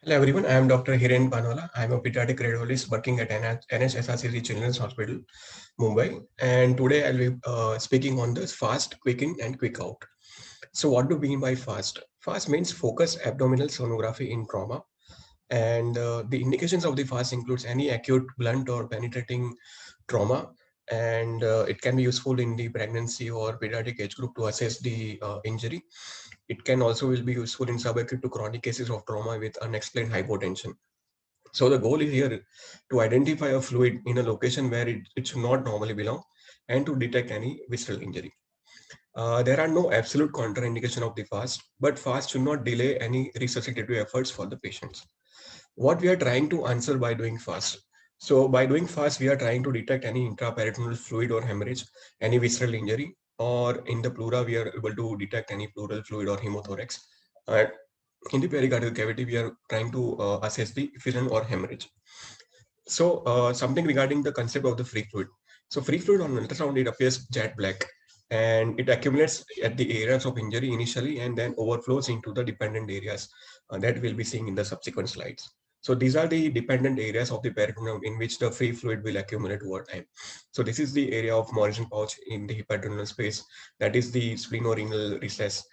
Hello everyone, I am Dr. Hiren Panwala. I am a pediatric radiologist working at NHSRCC Children's Hospital, Mumbai. And today I'll be speaking on this fast, quick in and quick out. So what do we mean by fast? Fast means focused abdominal sonography in trauma. And the indications of the fast includes any acute, blunt or penetrating trauma. And it can be useful in the pregnancy or pediatric age group to assess the injury. It can also will be useful in subacute to chronic cases of trauma with unexplained hypotension. So the goal is here to identify a fluid in a location where it should not normally belong and to detect any visceral injury. There are no absolute contraindication of the fast, but fast should not delay any resuscitative efforts for the patients. What we are trying to answer by doing fast. So by doing fast, we are trying to detect any intraperitoneal fluid or hemorrhage, any visceral injury, or in the pleura, we are able to detect any pleural fluid or hemothorax. And in the pericardial cavity, we are trying to assess the effusion or hemorrhage. So something regarding the concept of the free fluid. So free fluid on ultrasound, it appears jet black and it accumulates at the areas of injury initially and then overflows into the dependent areas that we'll be seeing in the subsequent slides. So these are the dependent areas of the peritoneum in which the free fluid will accumulate over time. So this is the area of Morrison pouch in the hepatorenal space. That is the splenorenal recess.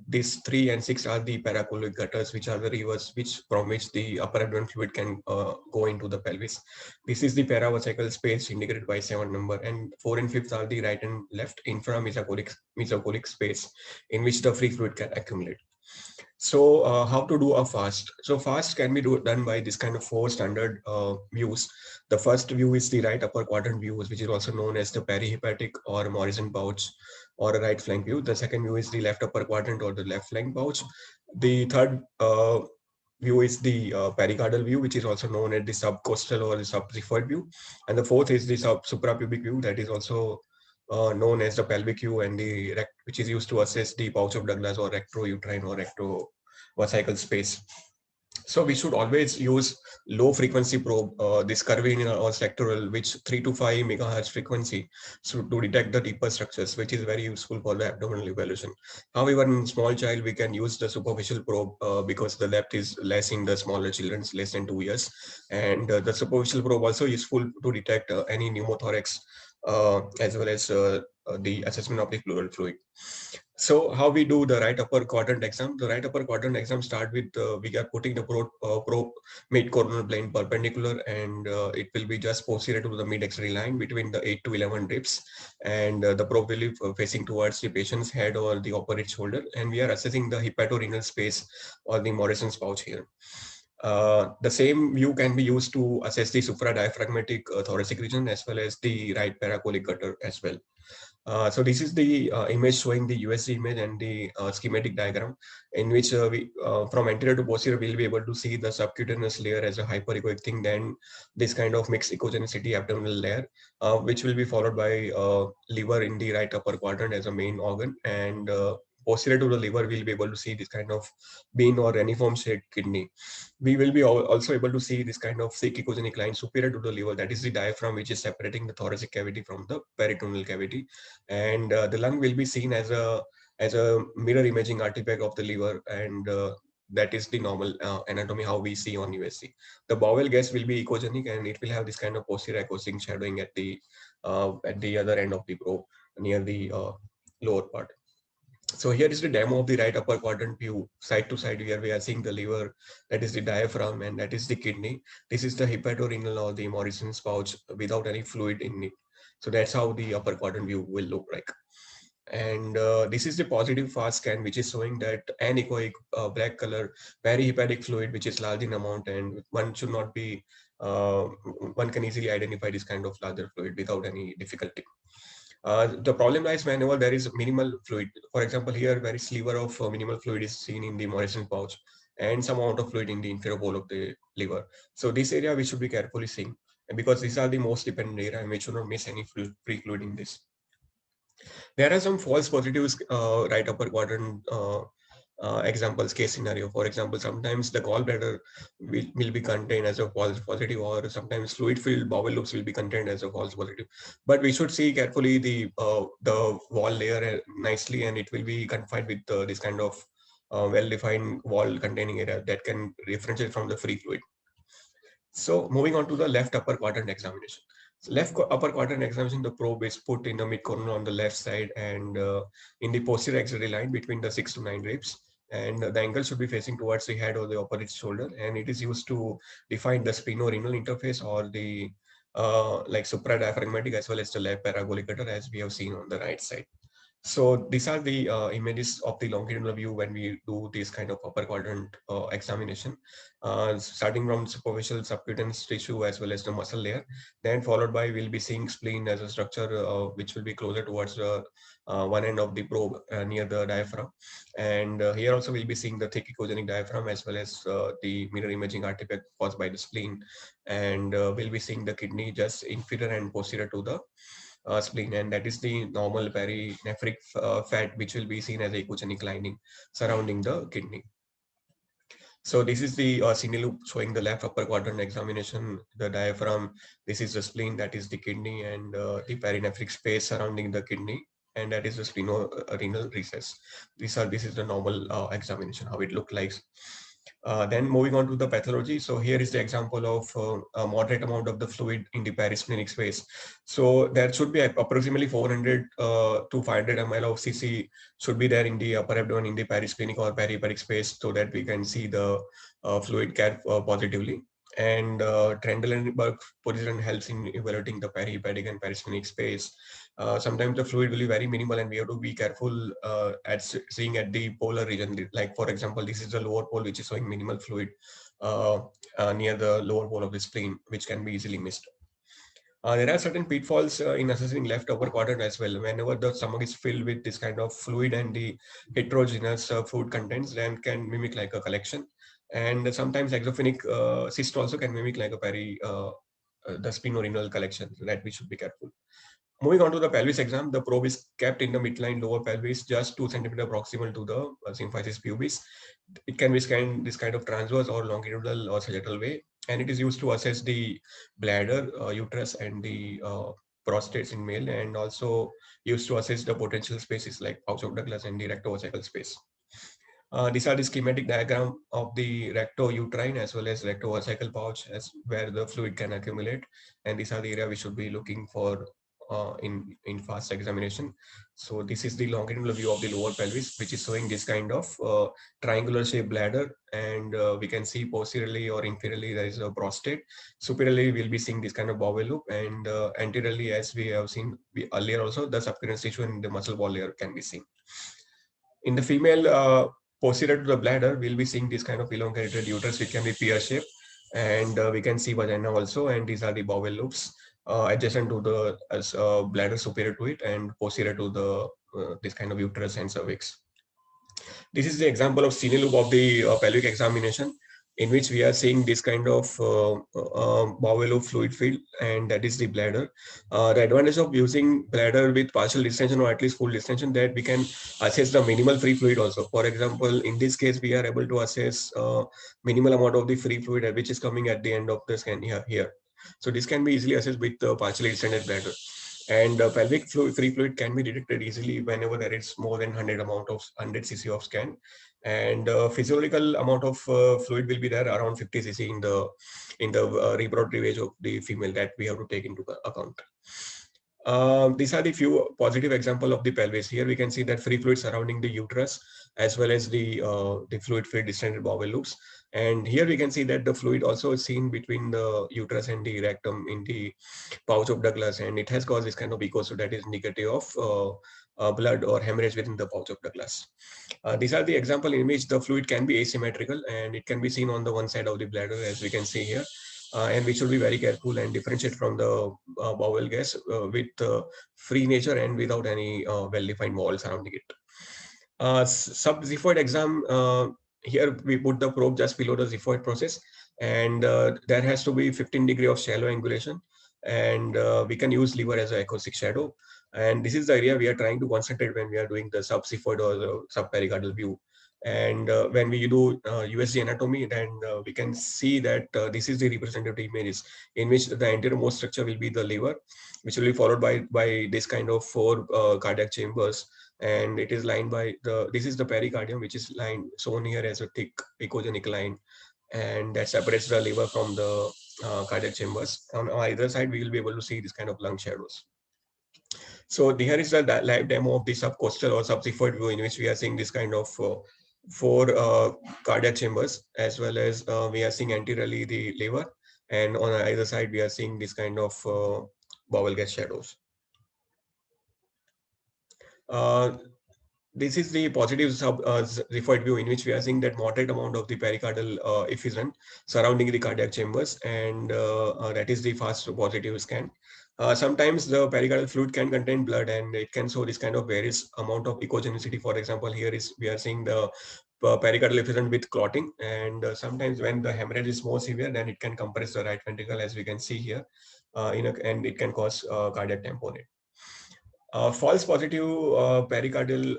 These 3 and 6 are the paracolloid gutters, which are the rivers which from which the upper abdominal fluid can go into the pelvis. This is the paravesical space indicated by 7 number, and 4 and 5 are the right and left infra-mesocolic space in which the free fluid can accumulate. So how to do a fast? So fast can be done by this kind of 4 standard views. The first view is the right upper quadrant view, which is also known as the perihepatic or Morrison pouch or a right flank view. The second view is the left upper quadrant or the left flank pouch. The third view is the pericardial view, which is also known as the subcostal or the subxiphoid view. And the fourth is the suprapubic view, that is also known as the pelvic view, and the which is used to assess the pouch of Douglas or rectouterine or rectovesical space. So we should always use low frequency probe, this curvilinear or sectoral, which 3 to 5 megahertz frequency, so to detect the deeper structures, which is very useful for the abdominal evaluation. However, in small child, we can use the superficial probe because the depth is less in the smaller children, less than 2 years. And the superficial probe also useful to detect any pneumothorax as well as the assessment of the pleural fluid. So how we do the right upper quadrant exam? The right upper quadrant exam start with we are putting the probe mid coronal plane perpendicular, and it will be just posterior to the mid X-ray line between the 8 to 11 ribs, and the probe will be facing towards the patient's head or the opposite shoulder, and we are assessing the hepatorenal space or the Morrison's pouch here. The same view can be used to assess the supradiaphragmatic thoracic region as well as the right paracolic gutter as well. So this is the image showing the USG image and the schematic diagram in which we from anterior to posterior we'll be able to see the subcutaneous layer as a hyperechoic thing, then this kind of mixed echogenicity abdominal layer, which will be followed by liver in the right upper quadrant as a main organ, and posterior to the liver we'll be able to see this kind of bean or reniform shaped kidney. We will be also able to see this kind of thick echogenic line superior to the liver, that is the diaphragm, which is separating the thoracic cavity from the peritoneal cavity, and the lung will be seen as a mirror imaging artifact of the liver, and that is the normal anatomy how we see on USC. The bowel gas will be echogenic, and it will have this kind of posterior echoing shadowing at the other end of the probe near the lower part. So here is the demo of the right upper quadrant view, side to side, where we are seeing the liver, that is the diaphragm, and that is the kidney. This is the hepatorenal or the Morrison's pouch without any fluid in it. So that's how the upper quadrant view will look like. And this is the positive fast scan, which is showing that anechoic black color perihepatic fluid, which is large in amount, and one should not be, one can easily identify this kind of larger fluid without any difficulty. The problem lies whenever there is minimal fluid. For example, here very sliver of minimal fluid is seen in the Morrison pouch and some amount of fluid in the inferior wall of the liver. So this area we should be carefully seeing, and because these are the most dependent area and we should not miss any free fluid in this. There are some false positives, right upper quadrant examples, case scenario. For example, sometimes the gallbladder will be contained as a false positive, or sometimes fluid filled bowel loops will be contained as a false positive. But we should see carefully the wall layer nicely, and it will be confined with this kind of well-defined wall containing area that can differentiate from the free fluid. So moving on to the left upper quadrant examination. So upper quadrant examination, the probe is put in the mid corner on the left side and in the posterior axillary line between the 6 to 9 ribs. And the angle should be facing towards the head or the opposite shoulder. And it is used to define the splenorenal interface or the like supradiaphragmatic as well as the left parabolic gutter, as we have seen on the right side. So these are the images of the longitudinal view when we do this kind of upper quadrant examination, starting from superficial subcutaneous tissue as well as the muscle layer. Then followed by we'll be seeing spleen as a structure which will be closer towards the one end of the probe near the diaphragm. And here also we'll be seeing the thick echogenic diaphragm as well as the mirror imaging artifact caused by the spleen. And we'll be seeing the kidney just inferior and posterior to the spleen, and that is the normal perinephric fat which will be seen as a echogenic lining surrounding the kidney. So this is the cine loop showing the left upper quadrant examination, the diaphragm. This is the spleen, that is the kidney, and the perinephric space surrounding the kidney, and that is the splenorenal recess. This is the normal examination, how it looked like. Then moving on to the pathology. So here is the example of a moderate amount of the fluid in the perisplenic space. So there should be approximately 400 to 500 ml of cc should be there in the upper abdomen in the perisplenic or periperic space, so that we can see the fluid cap positively. And Trendelenburg position helps in evaluating the perihepatic and perisplenic space. Sometimes the fluid will be very minimal and we have to be careful at seeing at the polar region. Like for example, this is the lower pole which is showing minimal fluid near the lower pole of the spleen, which can be easily missed. There are certain pitfalls in assessing left upper quadrant as well. Whenever the stomach is filled with this kind of fluid and the heterogeneous food contents, then can mimic like a collection. And sometimes exophenic cyst also can mimic like a the splenorenal collection, so that we should be careful. Moving on to the pelvis exam, the probe is kept in the midline lower pelvis, just 2 centimeter proximal to the symphysis pubis. It can be scanned this kind of transverse or longitudinal or sagittal way, and it is used to assess the bladder, uterus, and the prostates in male, and also used to assess the potential spaces like pouch of Douglas and the rectovesical space. These are the schematic diagram of the recto-uterine as well as rectovesical pouch, as where the fluid can accumulate, and these are the area we should be looking for in fast examination. So this is the longitudinal view of the lower pelvis, which is showing this kind of triangular shaped bladder, and we can see posteriorly or inferiorly there is a prostate. Superiorly we'll be seeing this kind of bowel loop, and anteriorly, as we have seen earlier also, the subcutaneous tissue and the muscle wall layer can be seen. In the female, posterior to the bladder, we'll be seeing this kind of elongated uterus, which can be pear-shaped, and we can see vagina also, and these are the bowel loops adjacent to the bladder, superior to it, and posterior to the this kind of uterus and cervix. This is the example of cine loop of the pelvic examination, in which we are seeing this kind of bowel loop fluid field, and that is the bladder. The advantage of using bladder with partial distension or at least full distension, that we can assess the minimal free fluid also. For example, in this case, we are able to assess minimal amount of the free fluid which is coming at the end of the scan here. So this can be easily assessed with the partially distended bladder. And pelvic free fluid can be detected easily whenever there is more than 100 cc of scan, and physiological amount of fluid will be there around 50 cc in the reproductive age of the female, that we have to take into account. These are the few positive example of the pelvis. Here we can see that free fluid surrounding the uterus, as well as the fluid-filled distended bowel loops. And here we can see that the fluid also is seen between the uterus and the rectum in the pouch of Douglas, and it has caused this kind of echo, so that is indicative of blood or hemorrhage within the pouch of Douglas. These are the example in which the fluid can be asymmetrical, and it can be seen on the one side of the bladder, as we can see here. And we should be very careful and differentiate from the bowel gas with free nature and without any well-defined wall surrounding it. Sub-xiphoid exam, here we put the probe just below the xiphoid process, and there has to be 15 degree of shallow angulation, and we can use liver as an acoustic shadow. And this is the area we are trying to concentrate when we are doing the sub-xiphoid or the subpericardal view. And when we do USG anatomy, then we can see that this is the representative images, in which the anterior structure will be the liver, which will be followed by this kind of 4 cardiac chambers, and it is lined by this is the pericardium, which is lined shown here as a thick echogenic line, and that separates the liver from the cardiac chambers. On either side, we will be able to see this kind of lung shadows. So here is the live demo of the subcostal or subxiphoid view, in which we are seeing this kind of four cardiac chambers, as well as we are seeing anteriorly the liver, and on either side we are seeing this kind of bowel gas shadows. This is the positive xiphoid view, in which we are seeing that moderate amount of the pericardial effusion surrounding the cardiac chambers, and that is the fast positive scan. Sometimes the pericardial fluid can contain blood, and it can show this kind of various amount of echogenicity. For example, here is we are seeing the pericardial effusion with clotting, and sometimes when the hemorrhage is more severe, then it can compress the right ventricle, as we can see here, and it can cause cardiac tamponade. False positive pericardial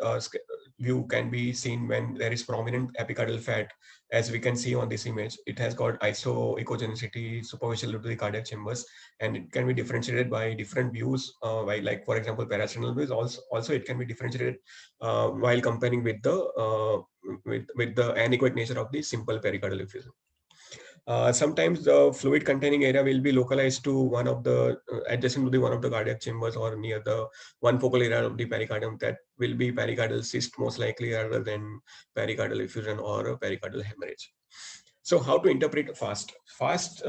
view can be seen when there is prominent epicardial fat, as we can see on this image. It has got isoechogenicity superficial to the cardiac chambers, and it can be differentiated by different views, by, like, for example, parasternal views. Also it can be differentiated while comparing with the with the anechoic nature of the simple pericardial effusion. Sometimes the fluid containing area will be localized to one of the adjacent to the one of the cardiac chambers, or near the one focal area of the pericardium. That will be pericardial cyst most likely, rather than pericardial effusion or a pericardial hemorrhage. So how to interpret fast? Fast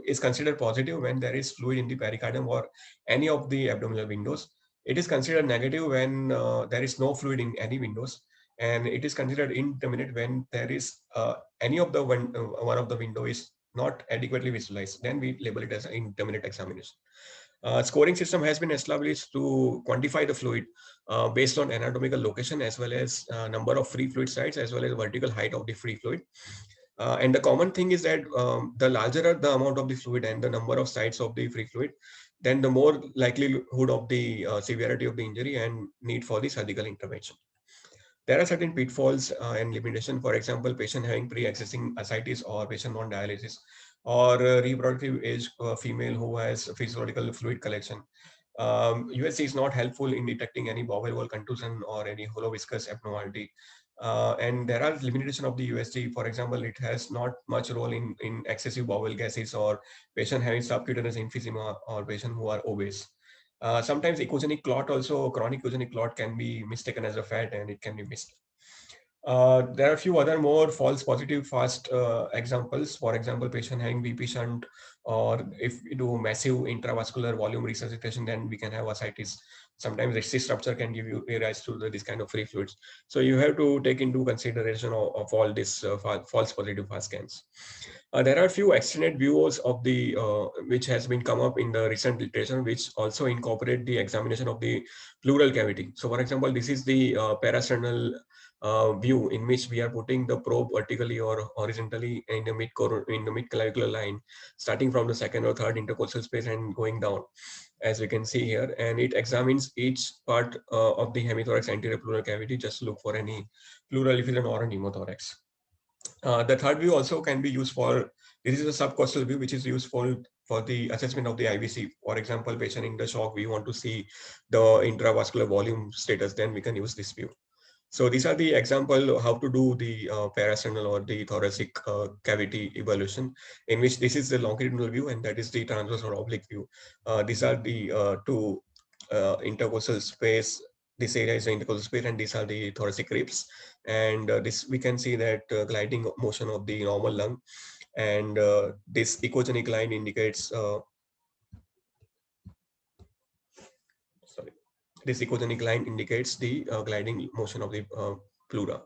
is considered positive when there is fluid in the pericardium or any of the abdominal windows. It is considered negative when there is no fluid in any windows, and it is considered indeterminate when there is any of the one of the window is not adequately visualized. Then we label it as an indeterminate examination. Scoring system has been established to quantify the fluid based on anatomical location, as well as number of free fluid sites, as well as vertical height of the free fluid. And the common thing is that the larger the amount of the fluid and the number of sites of the free fluid, then the more likelihood of the severity of the injury and need for the surgical intervention. There are certain pitfalls and limitations. For example, patient having pre-existing ascites, or patient on dialysis, or reproductive age female who has physiological fluid collection. USC is not helpful in detecting any bowel wall contusion or any hollow viscous abnormality. And there are limitations of the USG. For example, it has not much role in excessive bowel gases, or patient having subcutaneous emphysema, or patient who are obese. Sometimes echogenic clot, also chronic echogenic clot, can be mistaken as a fat, and it can be missed. There are a few other more false positive fast examples. For example, patient having VP shunt, or if we do massive intravascular volume resuscitation, then we can have ascites. Sometimes the cyst rupture can give you rise to this kind of free fluids. So you have to take into consideration of all these false positive fast scans. There are a few extended views of the which has been come up in the recent literature, which also incorporate the examination of the pleural cavity. So, for example, this is the parasternal view, in which we are putting the probe vertically or horizontally in the mid clavicular line, starting from the second or third intercostal space and going down, as we can see here, and it examines each part of the hemithorax anterior pleural cavity, just to look for any pleural effusion or a pneumothorax. The third view also can be used for, this is a subcostal view, which is useful for the assessment of the IVC. For example, patient in the shock, we want to see the intravascular volume status, then we can use this view. So these are the example of how to do the parasternal or the thoracic cavity evaluation, in which this is the longitudinal view and that is the transverse or oblique view. These are the two intercostal space. This area is the intercostal space, and these are the thoracic ribs. And this we can see that gliding motion of the normal lung, and this echogenic line indicates this echogenic line indicates the gliding motion of the pleura.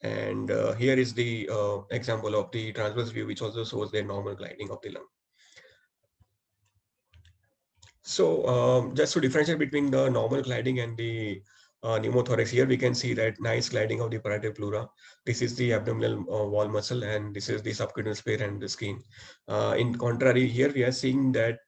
And here is the example of the transverse view, which also shows the normal gliding of the lung. So just to differentiate between the normal gliding and the pneumothorax, here we can see that nice gliding of the parietal pleura. This is the abdominal wall muscle, and this is the subcutaneous space and the skin. In contrary, here we are seeing that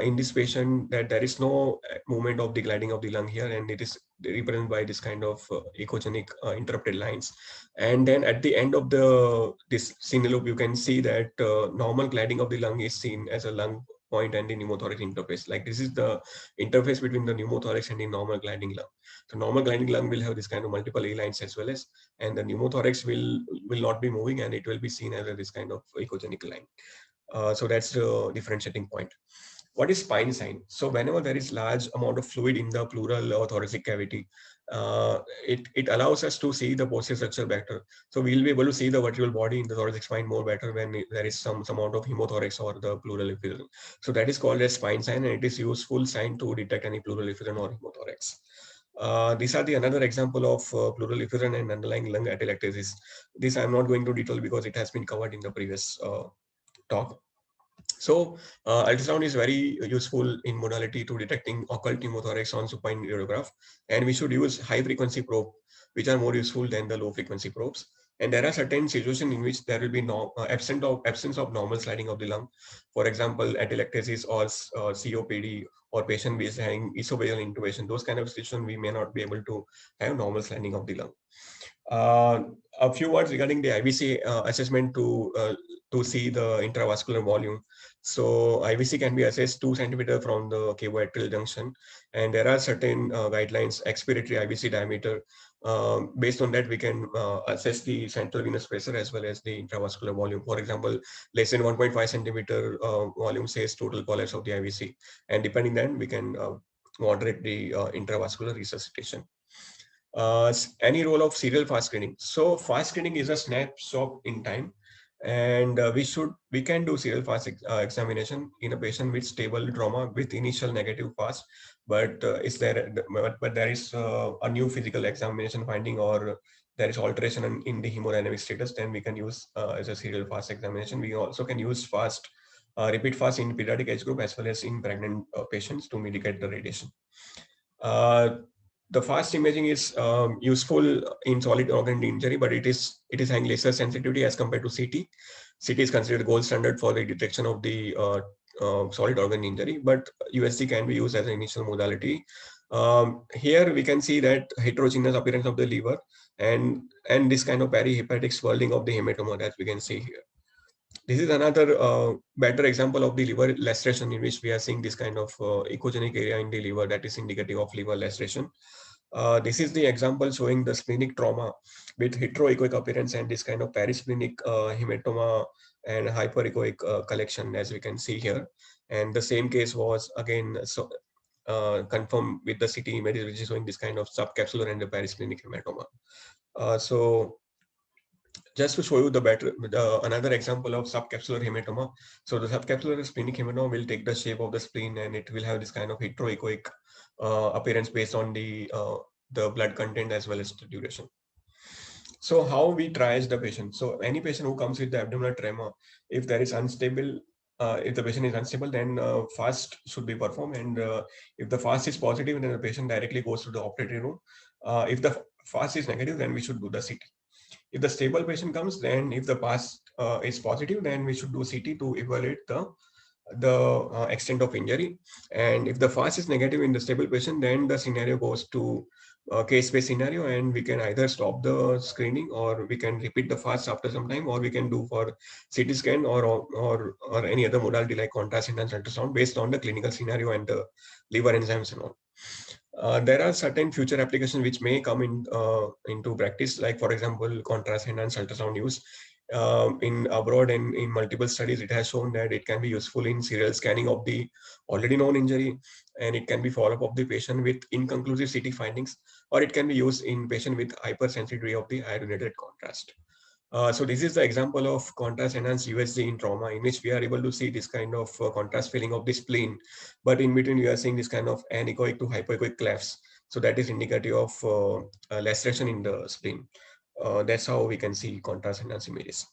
in this patient that there is no movement of the gliding of the lung here, and it is represented by this kind of echogenic interrupted lines. And then at the end of this scene loop, you can see that normal gliding of the lung is seen as a lung point and the pneumothorax interface. Like this is the interface between the pneumothorax and the normal gliding lung. So normal gliding lung will have this kind of multiple A lines as well as, and the pneumothorax will not be moving and it will be seen as this kind of echogenic line. So that's the differentiating point. What is spine sign? So whenever there is large amount of fluid in the pleural or thoracic cavity, it allows us to see the posterior structure better. So we'll be able to see the vertebral body in the thoracic spine more better when there is some amount of hemothorax or the pleural effusion. So that is called as spine sign, and it is useful sign to detect any pleural effusion or hemothorax. These are the another example of pleural effusion and underlying lung atelectasis. This I'm not going to detail because it has been covered in the previous talk. So ultrasound is very useful in modality to detecting occult pneumothorax on supine radiograph, and we should use high frequency probe, which are more useful than the low frequency probes. And there are certain situations in which there will be no absence of normal sliding of the lung. For example, atelectasis or COPD, or patient is having esophageal intubation. Those kind of situations we may not be able to have normal sliding of the lung. Uh, a few words regarding the IVC assessment to see the intravascular volume. So IVC can be assessed 2 centimeter from the cavoatrial junction, and there are certain guidelines, expiratory IVC diameter. Based on that, we can assess the central venous pressure as well as the intravascular volume. For example, less than 1.5 centimeter volume says total collapse of the IVC, and depending then we can moderate the intravascular resuscitation. Any role of serial fast screening? So fast screening is a snapshot in time, and we can do serial fast examination in a patient with stable trauma with initial negative fast, but there is a new physical examination finding, or there is alteration in the hemodynamic status, then we can use as a serial fast examination. We also can use fast repeat fast in pediatric age group as well as in pregnant patients to mitigate the radiation. Uh, the fast imaging is useful in solid organ injury, but it is having lesser sensitivity as compared to CT. CT is considered the gold standard for the detection of the solid organ injury, but USG can be used as an initial modality. Here we can see that heterogeneous appearance of the liver and this kind of perihepatic swelling of the hematoma that we can see here. This is another better example of the liver lactation in which we are seeing this kind of echogenic area in the liver that is indicative of liver lactation. This is the example showing the splenic trauma with heteroechoic appearance and this kind of perisplenic hematoma and hyperechoic collection, as we can see here. And the same case was again confirmed with the CT image, which is showing this kind of subcapsular and the perisplenic hematoma. So just to show you another example of subcapsular hematoma. So the subcapsular splenic hematoma will take the shape of the spleen, and it will have this kind of heteroechoic appearance based on the blood content as well as the duration. So how we triage the patient? So any patient who comes with the abdominal tremor, if there is unstable, if the patient is unstable, then fast should be performed, and if the fast is positive, then the patient directly goes to the operating room. If the fast is negative, then we should do the CT. If the stable patient comes, then if the fast is positive, then we should do CT to evaluate the extent of injury. And if the fast is negative in the stable patient, then the scenario goes to case-based scenario, and we can either stop the screening, or we can repeat the fast after some time, or we can do for CT scan or any other modality like contrast enhanced ultrasound based on the clinical scenario and the liver enzymes and all. There are certain future applications which may come into practice, like for example, contrast enhanced ultrasound use. In abroad and in multiple studies, it has shown that it can be useful in serial scanning of the already known injury, and it can be follow-up of the patient with inconclusive CT findings, or it can be used in patient with hypersensitivity of the iodinated contrast. So this is the example of contrast enhanced USG in trauma, in which we are able to see this kind of contrast filling of the spleen, but in between we are seeing this kind of anechoic to hypoechoic clefts. So that is indicative of laceration in the spleen. That's how we can see contrast enhanced images.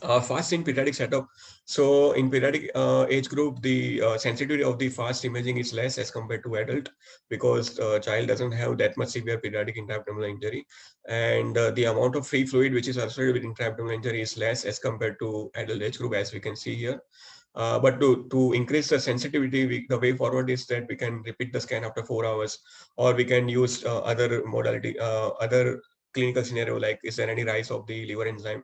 Fast in pediatric setup. So in pediatric age group, the sensitivity of the fast imaging is less as compared to adult, because child doesn't have that much severe pediatric intra-abdominal injury, and the amount of free fluid which is associated with intra-abdominal injury is less as compared to adult age group, as we can see here. But to increase the sensitivity, the way forward is that we can repeat the scan after 4 hours, or we can use other modality, other clinical scenario, like is there any rise of the liver enzyme,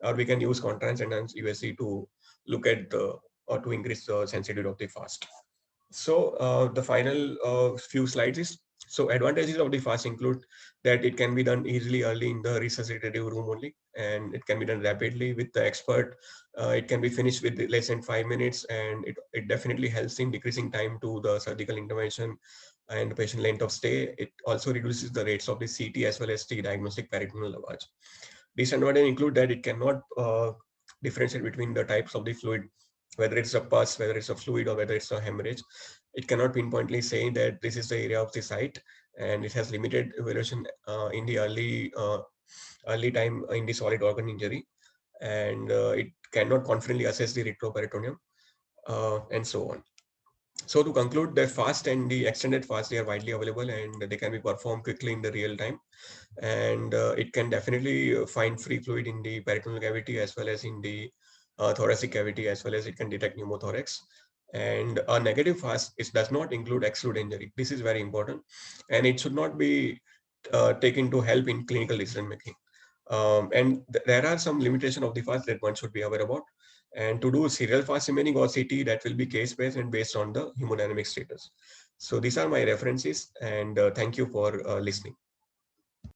or we can use contrast enhanced USG to look at the or to increase the sensitivity of the fast. So the final few slides is, so advantages of the fast include that it can be done easily early in the resuscitative room only, and it can be done rapidly with the expert. It can be finished with less than 5 minutes, and it definitely helps in decreasing time to the surgical intervention and patient length of stay. It also reduces the rates of the CT as well as the diagnostic peritoneal lavage. Disadvantages include that it cannot differentiate between the types of the fluid, whether it's a pus, whether it's a fluid, or whether it's a hemorrhage. It cannot pinpointly say that this is the area of the site, and it has limited evaluation in the early time in the solid organ injury, and it cannot confidently assess the retroperitoneum, and so on. So to conclude, the fast and the extended fast, they are widely available and they can be performed quickly in the real time. And it can definitely find free fluid in the peritoneal cavity as well as in the thoracic cavity, as well as it can detect pneumothorax. And a negative fast, it does not include exclude injury. This is very important, and it should not be taken to help in clinical decision making. And there are some limitation of the fast that one should be aware about. And to do serial fast imaging or CT, that will be case based and based on the hemodynamic status. So these are my references, and thank you for listening.